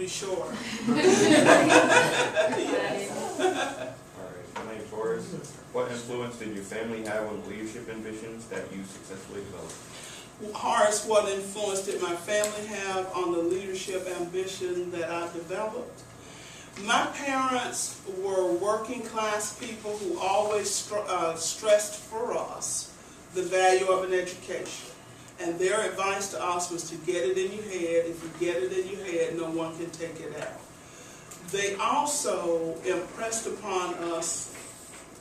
be shorter. My name's Horace. What influence did your family have on the leadership ambitions that you successfully developed? Horace, what influence did my family have on the leadership ambition that I developed? My parents were working class people who always stressed for us the value of an education. And their advice to us was to get it in your head. If you get it in your head, no one can take it out. They also impressed upon us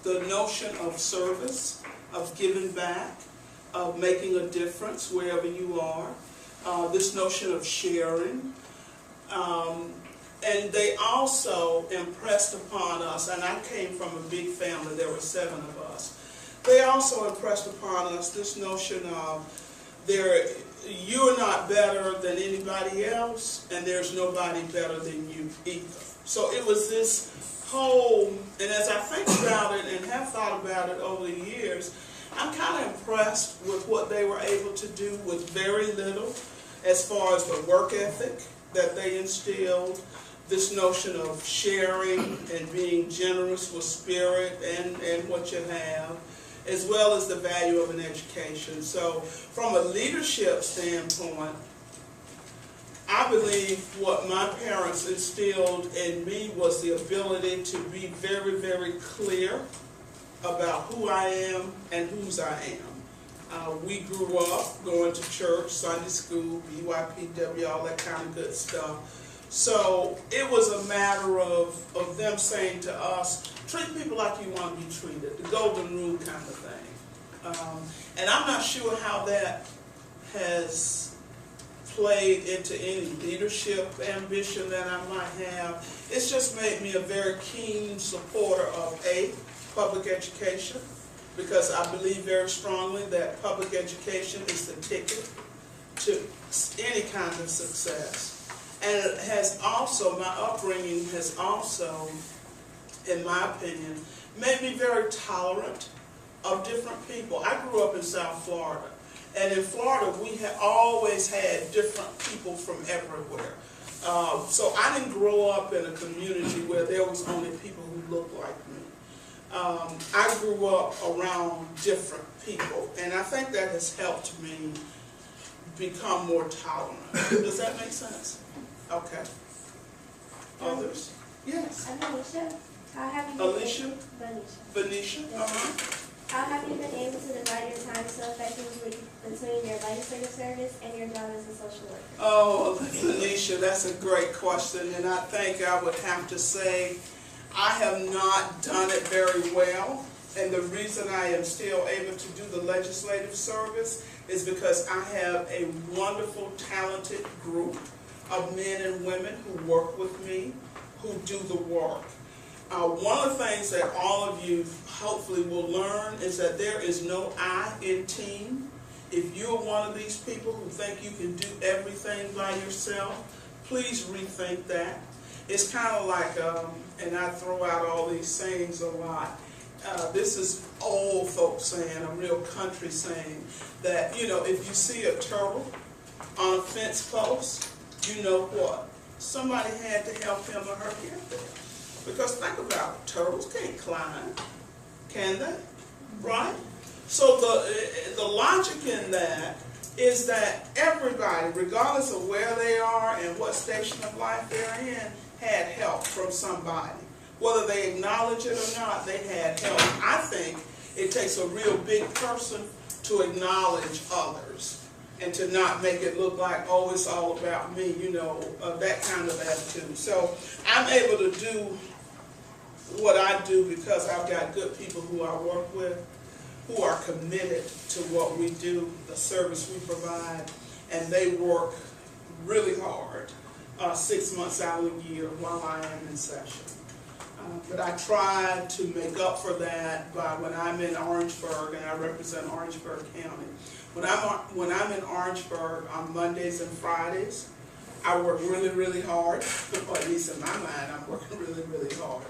the notion of service, of giving back, of making a difference wherever you are, this notion of sharing. And they also impressed upon us, and I came from a big family, there were 7 of us. They also impressed upon us this notion of you're not better than anybody else, and there's nobody better than you either. So it was this whole, and as I think about it and have thought about it over the years, I'm kind of impressed with what they were able to do with very little, as far as the work ethic that they instilled, this notion of sharing and being generous with spirit and what you have, as well as the value of an education. So from a leadership standpoint, I believe what my parents instilled in me was the ability to be very, very clear about who I am and whose I am. We grew up going to church, Sunday school, BYPW, all that kind of good stuff. So it was a matter of them saying to us, treat people like you want to be treated, the golden rule kind of thing. And I'm not sure how that has played into any leadership ambition that I might have. It's just made me a very keen supporter of public education, because I believe very strongly that public education is the ticket to any kind of success. And it has also, my upbringing has also, in my opinion, made me very tolerant of different people. I grew up in South Florida, and in Florida we have always had different people from everywhere. So I didn't grow up in a community where there was only people who looked like me. I grew up around different people, and I think that has helped me become more tolerant. Does that make sense? Okay. Others? Yes. I'm Alicia. How have you Alicia? Venetia. Venetia? How have you been able to divide your time so effectively between your legislative service and your job as a social worker? Oh, Venetia, that's a great question, and I think I would have to say I have not done it very well, and the reason I am still able to do the legislative service is because I have a wonderful, talented group of men and women who work with me, who do the work. One of the things that all of you hopefully will learn is that there is no I in team. If you're one of these people who think you can do everything by yourself, please rethink that. It's kind of like, and I throw out all these sayings a lot, this is old folks saying, a real country saying, that, you know, if you see a turtle on a fence post, you know what? Somebody had to help him or her get there. Because think about it, turtles can't climb, can they? Right? So the logic in that is that everybody, regardless of where they are and what station of life they're in, had help from somebody. Whether they acknowledge it or not, they had help. I think it takes a real big person to acknowledge others and to not make it look like, oh, it's all about me, you know, that kind of attitude. So I'm able to do what I do because I've got good people who I work with, who are committed to what we do, the service we provide, and they work really hard 6 months out of the year while I am in session. But I try to make up for that by when I'm in Orangeburg, and I represent Orangeburg County. When I'm in Orangeburg on Mondays and Fridays, I work really, really hard, or at least in my mind, I'm working really, really hard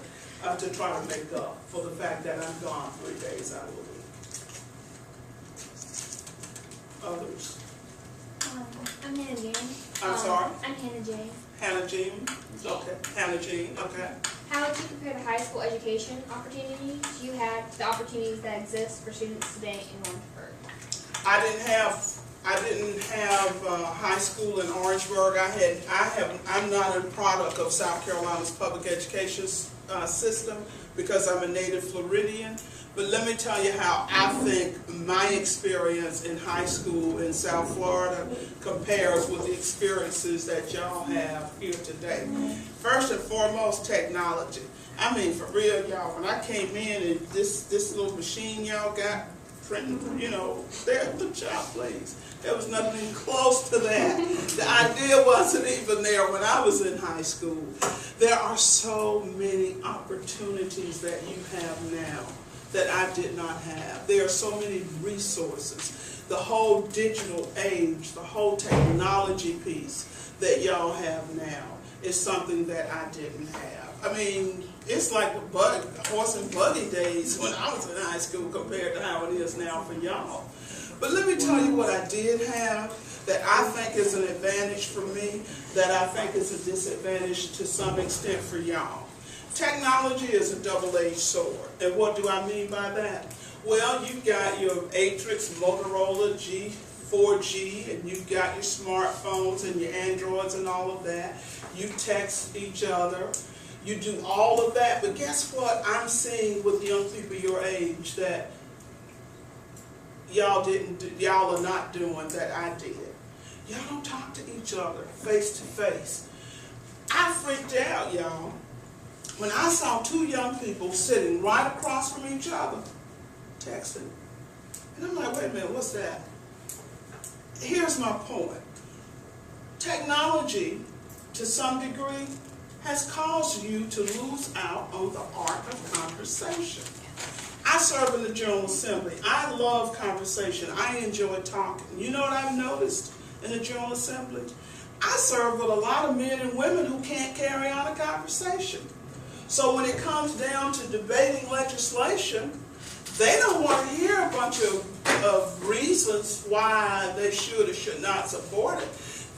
to try to make up for the fact that I'm gone 3 days out of the week. Others? I'm Hannah Jane. I'm sorry? I'm Hannah Jane. Hannah Jean. Okay, Hannah Jean, okay. How would you compare the high school education opportunities you had to the opportunities that exist for students today in Orangeburg? I didn't have high school in Orangeburg. I'm not a product of South Carolina's public education system because I'm a native Floridian. But let me tell you how I think my experience in high school in South Florida compares with the experiences that y'all have here today. First and foremost, technology. I mean, for real, y'all, when I came in and this little machine y'all got printing, you know, there, the job, please. There was nothing close to that. The idea wasn't even there when I was in high school. There are so many opportunities that you have now that I did not have. There are so many resources. The whole digital age, the whole technology piece that y'all have now is something that I didn't have. I mean, it's like the horse and buggy days when I was in high school compared to how it is now for y'all. But let me tell you what I did have that I think is an advantage for me, that I think is a disadvantage to some extent for y'all. Technology is a double-edged sword. And what do I mean by that? Well, you've got your Atrix, Motorola, 4G, and you've got your smartphones and your Androids and all of that. You text each other. You do all of that. But guess what I'm seeing with young people your age that y'all are not doing that I did. Y'all don't talk to each other face to face. I freaked out, y'all, when I saw two young people sitting right across from each other, texting. And I'm like, wait a minute, what's that? Here's my point. Technology, to some degree, has caused you to lose out on the art of conversation. I serve in the General Assembly. I love conversation. I enjoy talking. You know what I've noticed in the General Assembly? I serve with a lot of men and women who can't carry on a conversation. So when it comes down to debating legislation, they don't want to hear a bunch of reasons why they should or should not support it.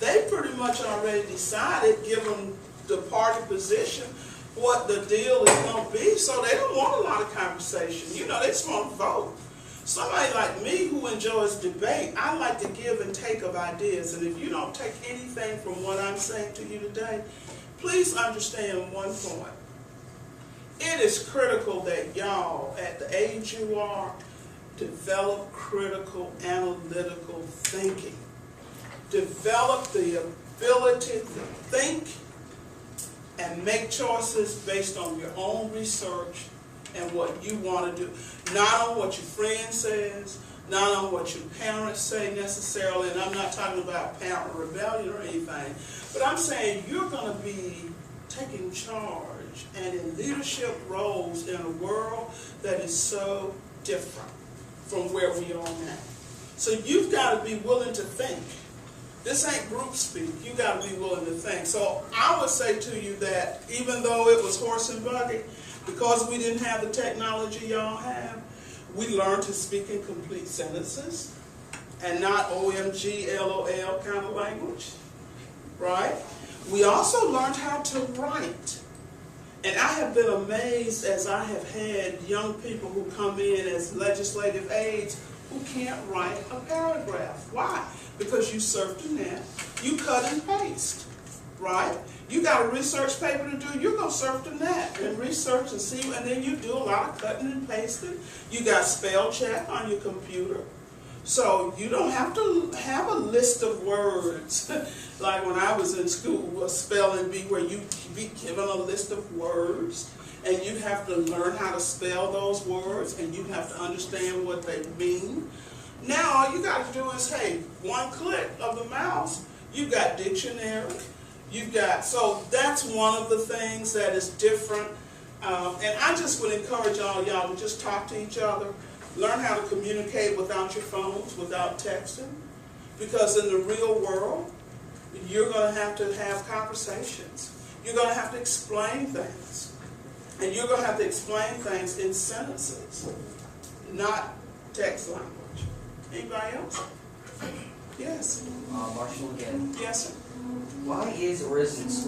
They pretty much already decided, given the party position, what the deal is going to be. So they don't want a lot of conversation. You know, they just want to vote. Somebody like me who enjoys debate, I like to give and take of ideas. And if you don't take anything from what I'm saying to you today, please understand one point. It is critical that y'all, at the age you are, develop critical analytical thinking. Develop the ability to think and make choices based on your own research and what you want to do. Not on what your friend says, not on what your parents say necessarily, and I'm not talking about parent rebellion or anything, but I'm saying you're going to be taking charge and in leadership roles in a world that is so different from where we are now. So you've got to be willing to think. This ain't group speak. You got to be willing to think. So I would say to you that even though it was horse and buggy, because we didn't have the technology y'all have, we learned to speak in complete sentences and not OMG, LOL kind of language, right? We also learned how to write. And I have been amazed as I have had young people who come in as legislative aides who can't write a paragraph. Why? Because you surf the net, you cut and paste, right? You got a research paper to do, you're going to surf the net and research and see, and then you do a lot of cutting and pasting. You got spell check on your computer. So you don't have to have a list of words like when I was in school, a spelling bee where you be given a list of words and you have to learn how to spell those words and you have to understand what they mean. Now all you got to do is, hey, one click of the mouse, you've got dictionary, you've got, so that's one of the things that is different. And I just would encourage all y'all to just talk to each other. Learn how to communicate without your phones, without texting, because in the real world, you're going to have conversations. You're going to have to explain things. And you're going to have to explain things in sentences, not text language. Anybody else? Yes. Marshall again. Yes, sir. Why is or isn't school